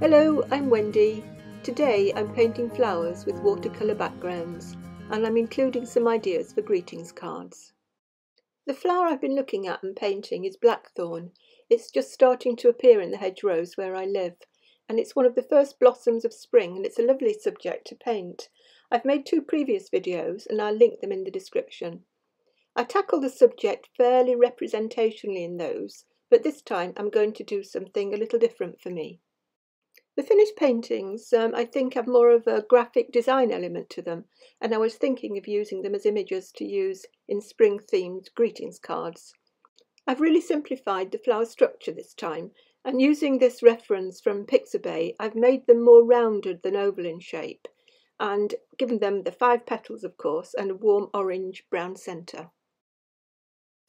Hello, I'm Wendy. Today I'm painting flowers with watercolour backgrounds, and I'm including some ideas for greetings cards. The flower I've been looking at and painting is blackthorn. It's just starting to appear in the hedgerows where I live, and it's one of the first blossoms of spring, and it's a lovely subject to paint. I've made 2 previous videos and I'll link them in the description. I tackle the subject fairly representationally in those, but this time I'm going to do something a little different for me. The finished paintings, I think, have more of a graphic design element to them, and I was thinking of using them as images to use in spring-themed greetings cards. I've really simplified the flower structure this time, and using this reference from Pixabay, I've made them more rounded than oval in shape, and given them the 5 petals, of course, and a warm orange-brown centre.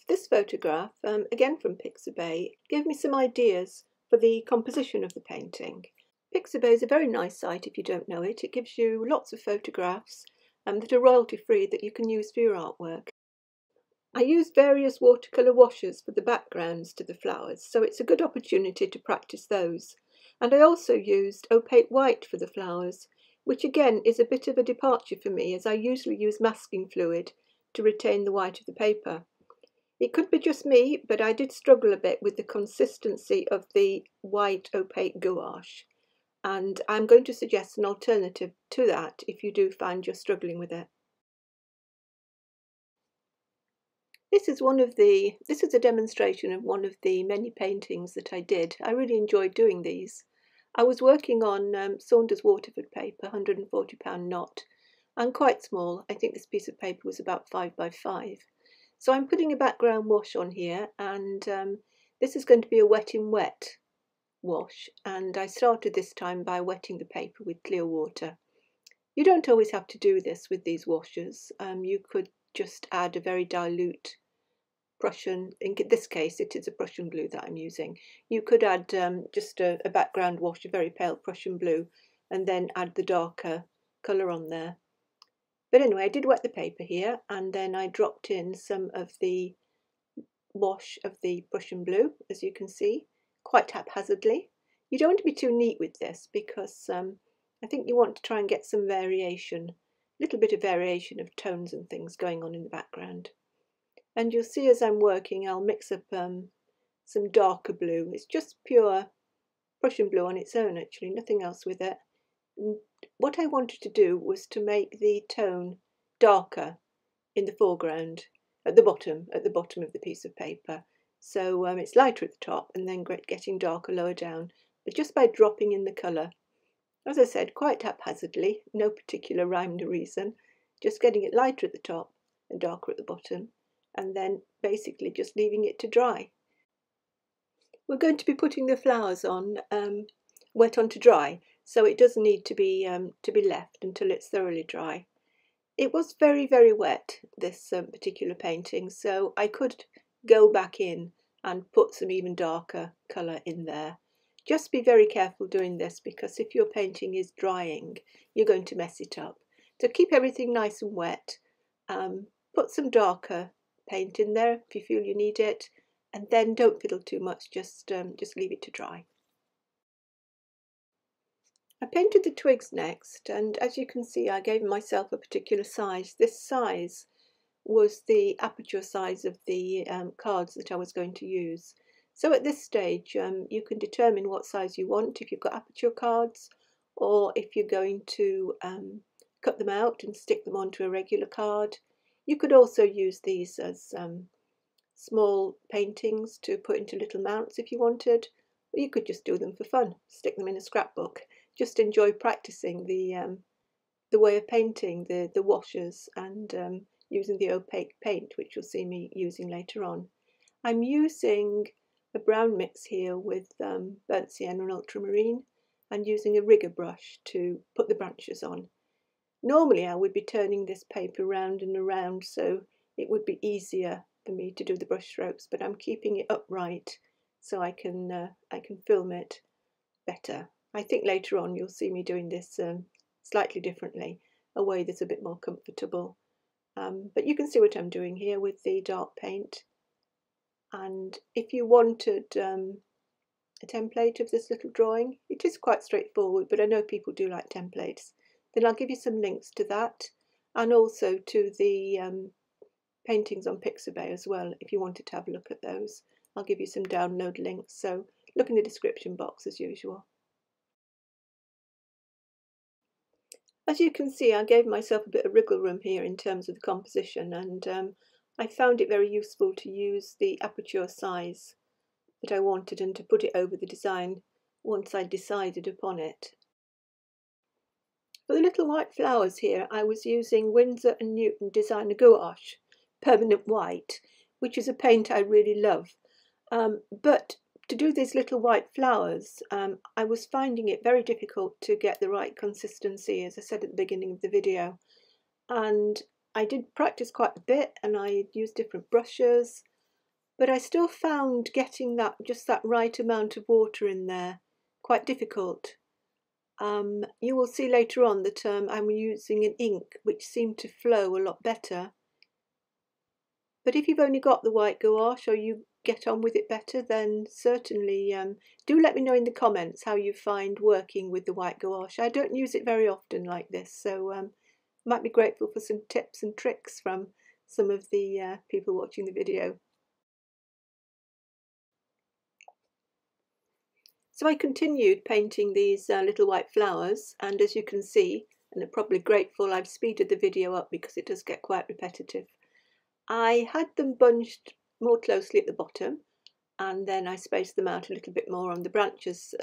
This photograph, again from Pixabay, gave me some ideas for the composition of the painting. Pixabay is a very nice site if you don't know it. It gives you lots of photographs that are royalty free that you can use for your artwork. I used various watercolour washes for the backgrounds to the flowers, so it's a good opportunity to practice those. And I also used opaque white for the flowers, which again is a bit of a departure for me, as I usually use masking fluid to retain the white of the paper. It could be just me, but I did struggle a bit with the consistency of the white opaque gouache. And I'm going to suggest an alternative to that if you do find you're struggling with it. This is a demonstration of one of the many paintings that I did. I really enjoyed doing these. I was working on Saunders Waterford paper, £140 knot, and quite small. I think this piece of paper was about 5 by 5. So I'm putting a background wash on here, and this is going to be a wet in wet wash, and I started this time by wetting the paper with clear water. You don't always have to do this with these washes. You could just add a very dilute Prussian, in this case it is a Prussian blue that I'm using. You could add just a background wash, a very pale Prussian blue, and then add the darker colour on there. But anyway, I did wet the paper here, and then I dropped in some of the wash of the Prussian blue, as you can see, quite haphazardly. You don't want to be too neat with this because I think you want to try and get some variation, a little bit of variation of tones and things going on in the background. And you'll see as I'm working, I'll mix up some darker blue. It's just pure Prussian blue on its own, actually, nothing else with it. And what I wanted to do was to make the tone darker in the foreground, at the bottom of the piece of paper. So it's lighter at the top and then getting darker lower down, but just by dropping in the colour. As I said, quite haphazardly, no particular rhyme or reason, just getting it lighter at the top and darker at the bottom, and then basically just leaving it to dry. We're going to be putting the flowers on wet on to dry, so it does need to be left until it's thoroughly dry. It was very, very wet, this particular painting, so I could go back in and put some even darker colour in there. Just be very careful doing this, because if your painting is drying, you're going to mess it up. So keep everything nice and wet. Put some darker paint in there if you feel you need it, and then don't fiddle too much, just leave it to dry. I painted the twigs next, and as you can see I gave myself a particular size. This size was the aperture size of the cards that I was going to use. So at this stage you can determine what size you want if you've got aperture cards, or if you're going to cut them out and stick them onto a regular card. You could also use these as small paintings to put into little mounts if you wanted, or you could just do them for fun, stick them in a scrapbook. Just enjoy practicing the way of painting, the washes, and using the opaque paint, which you'll see me using later on. I'm using a brown mix here with burnt sienna and ultramarine, and using a rigger brush to put the branches on. Normally I would be turning this paper round and around, so it would be easier for me to do the brush strokes, but I'm keeping it upright so I can film it better. I think later on you'll see me doing this slightly differently, a way that's a bit more comfortable. But you can see what I'm doing here with the dark paint. And if you wanted a template of this little drawing. It is quite straightforward, but I know people do like templates. Then I'll give you some links to that, and also to the paintings on Pixabay as well, if you wanted to have a look at those. I'll give you some download links, so look in the description box as usual. As you can see, I gave myself a bit of wriggle room here in terms of the composition, and I found it very useful to use the aperture size that I wanted and to put it over the design once I decided upon it. For the little white flowers here, I was using Winsor and Newton Designer Gouache Permanent White, which is a paint I really love. But to do these little white flowers, I was finding it very difficult to get the right consistency, as I said at the beginning of the video. And I did practice quite a bit, and I used different brushes, but I still found getting just that right amount of water in there quite difficult. You will see later on that I'm using an ink which seemed to flow a lot better. But if you've only got the white gouache, or you get on with it better, then certainly do let me know in the comments how you find working with the white gouache. I don't use it very often like this, so might be grateful for some tips and tricks from some of the people watching the video. So I continued painting these little white flowers, and as you can see, and I'm probably grateful I've speeded the video up because it does get quite repetitive. I had them bunched more closely at the bottom, and then I spaced them out a little bit more on the branches,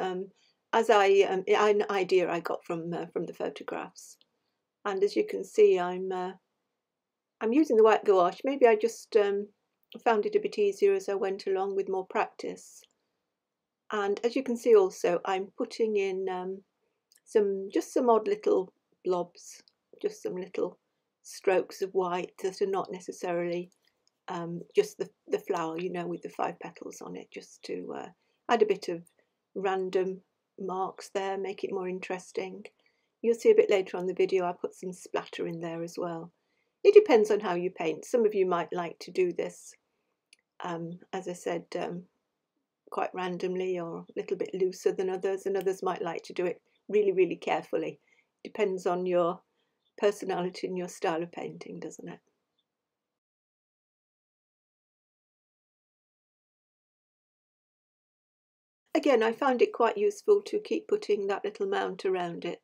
as an idea I got from the photographs. And as you can see, I'm using the white gouache. Maybe I just found it a bit easier as I went along with more practice. And as you can see also, I'm putting in just some odd little blobs, just some little strokes of white that are not necessarily just the flower, you know, with the 5 petals on it, just to add a bit of random marks there, make it more interesting. You'll see a bit later on the video I put some splatter in there as well. It depends on how you paint. Some of you might like to do this, as I said, quite randomly or a little bit looser than others, and others might like to do it really, really carefully. Depends on your personality and your style of painting, doesn't it? Again, I found it quite useful to keep putting that little mount around it.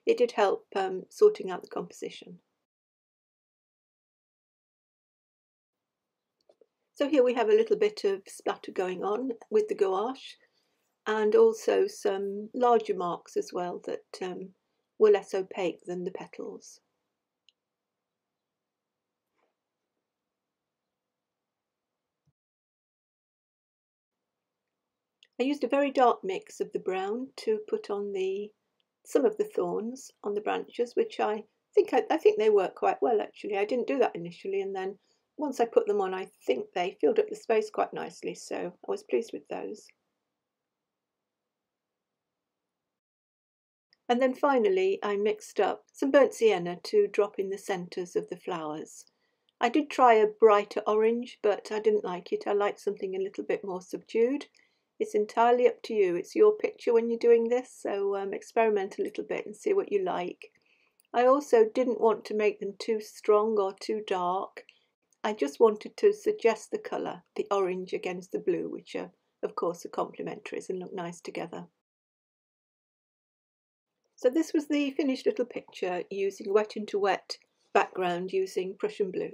It did help sorting out the composition. So here we have a little bit of splatter going on with the gouache, and also some larger marks as well that were less opaque than the petals. I used a very dark mix of the brown to put on some of the thorns on the branches, which I think they work quite well actually. I didn't do that initially, and then once I put them on, I think they filled up the space quite nicely, so I was pleased with those. And then finally I mixed up some burnt sienna to drop in the centres of the flowers. I did try a brighter orange, but I didn't like it. I liked something a little bit more subdued. It's entirely up to you. It's your picture when you're doing this, so experiment a little bit and see what you like. I also didn't want to make them too strong or too dark. I just wanted to suggest the colour, the orange against the blue, which are, of course, are complementaries and look nice together. So this was the finished little picture using wet into wet background using Prussian blue.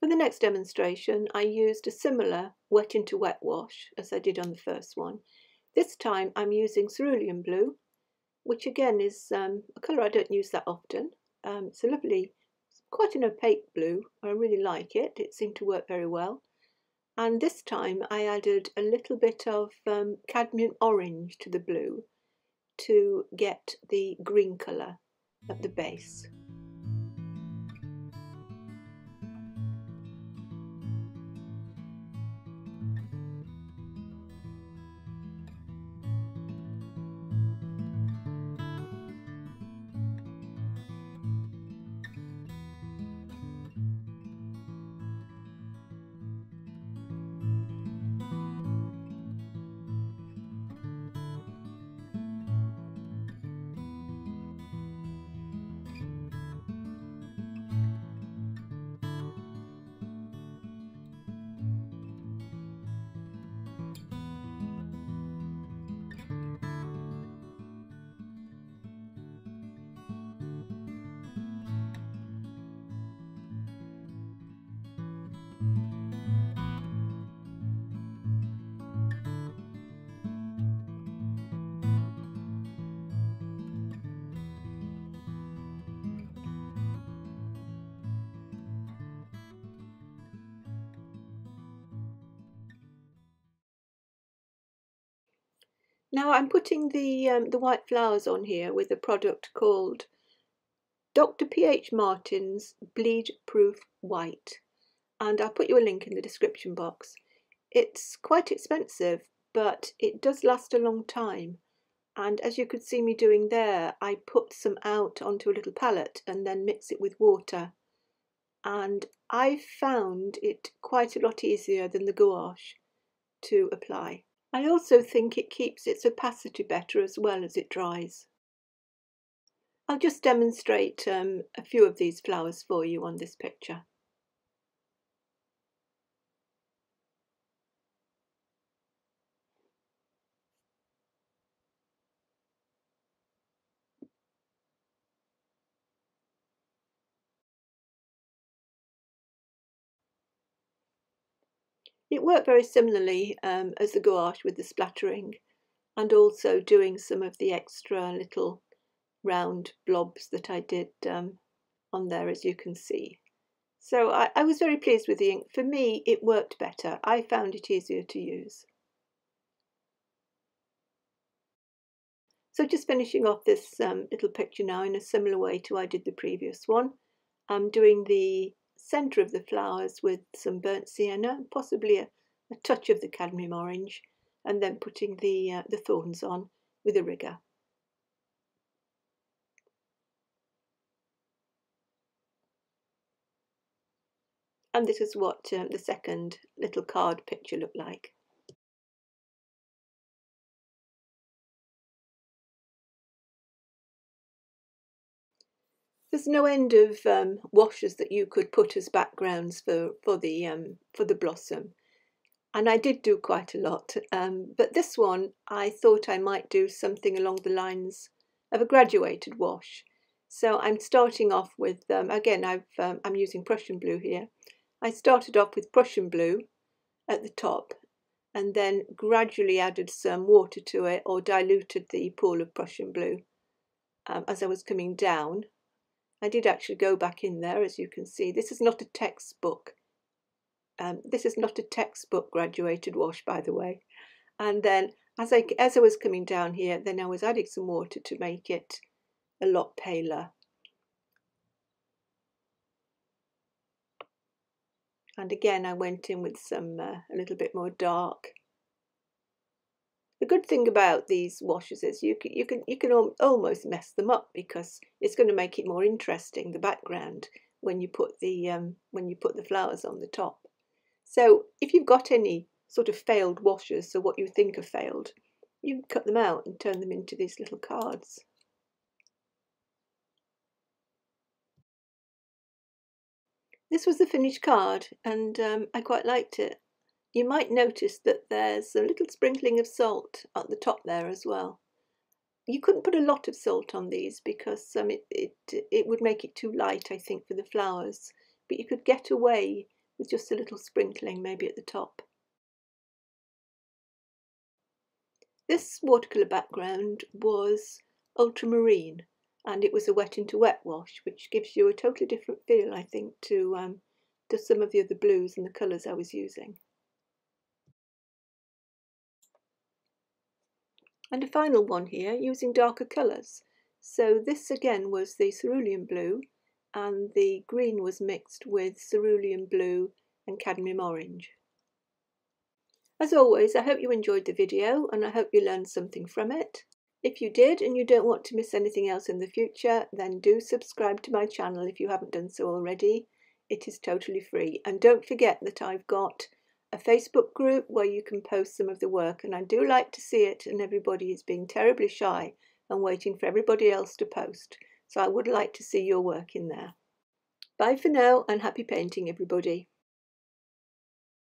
For the next demonstration, I used a similar wet into wet wash as I did on the first one. This time I'm using cerulean blue, which again is a colour I don't use that often. It's a lovely, quite an opaque blue. I really like it. It seemed to work very well. And this time I added a little bit of cadmium orange to the blue to get the green colour at the base. Now I'm putting the white flowers on here with a product called Dr. P.H. Martin's Bleed Proof White, and I'll put you a link in the description box. It's quite expensive, but it does last a long time. And as you could see me doing there, I put some out onto a little palette and then mix it with water. And I found it quite a lot easier than the gouache to apply. I also think it keeps its opacity better as well as it dries. I'll just demonstrate a few of these flowers for you on this picture. It worked very similarly as the gouache with the splattering, and also doing some of the extra little round blobs that I did on there, as you can see. So I was very pleased with the ink. For me, it worked better. I found it easier to use. So just finishing off this little picture now in a similar way to I did the previous one. I'm doing the centre of the flowers with some burnt sienna, possibly a touch of the cadmium orange, and then putting the thorns on with a rigger. And this is what the second little card picture looked like. There's no end of washes that you could put as backgrounds for the blossom, and I did do quite a lot. But this one, I thought I might do something along the lines of a graduated wash. So I'm starting off with again I'm using Prussian blue here. I started off with Prussian blue at the top, and then gradually added some water to it, or diluted the pool of Prussian blue as I was coming down. I did actually go back in there, as you can see. This is not a textbook. This is not a textbook graduated wash, by the way. And then as I was coming down here, then I was adding some water to make it a lot paler. And again, I went in with some a little bit more dark. The good thing about these washes is you can almost mess them up, because it's going to make it more interesting, the background, when you put the flowers on the top. So if you've got any sort of failed washes, so what you think are failed, you can cut them out and turn them into these little cards. This was the finished card, and I quite liked it. You might notice that there's a little sprinkling of salt at the top there as well. You couldn't put a lot of salt on these, because it would make it too light, I think, for the flowers. But you could get away with just a little sprinkling, maybe at the top. This watercolour background was ultramarine, and it was a wet into wet wash, which gives you a totally different feel, I think, to some of the other blues and the colours I was using. And a final one here using darker colours. So this again was the cerulean blue, and the green was mixed with cerulean blue and cadmium orange. As always, I hope you enjoyed the video, and I hope you learned something from it. If you did, and you don't want to miss anything else in the future, then do subscribe to my channel if you haven't done so already. It is totally free. And don't forget that I've got a Facebook group where you can post some of the work, and I do like to see it, and everybody is being terribly shy and waiting for everybody else to post. So I would like to see your work in there. Bye for now, and happy painting, everybody.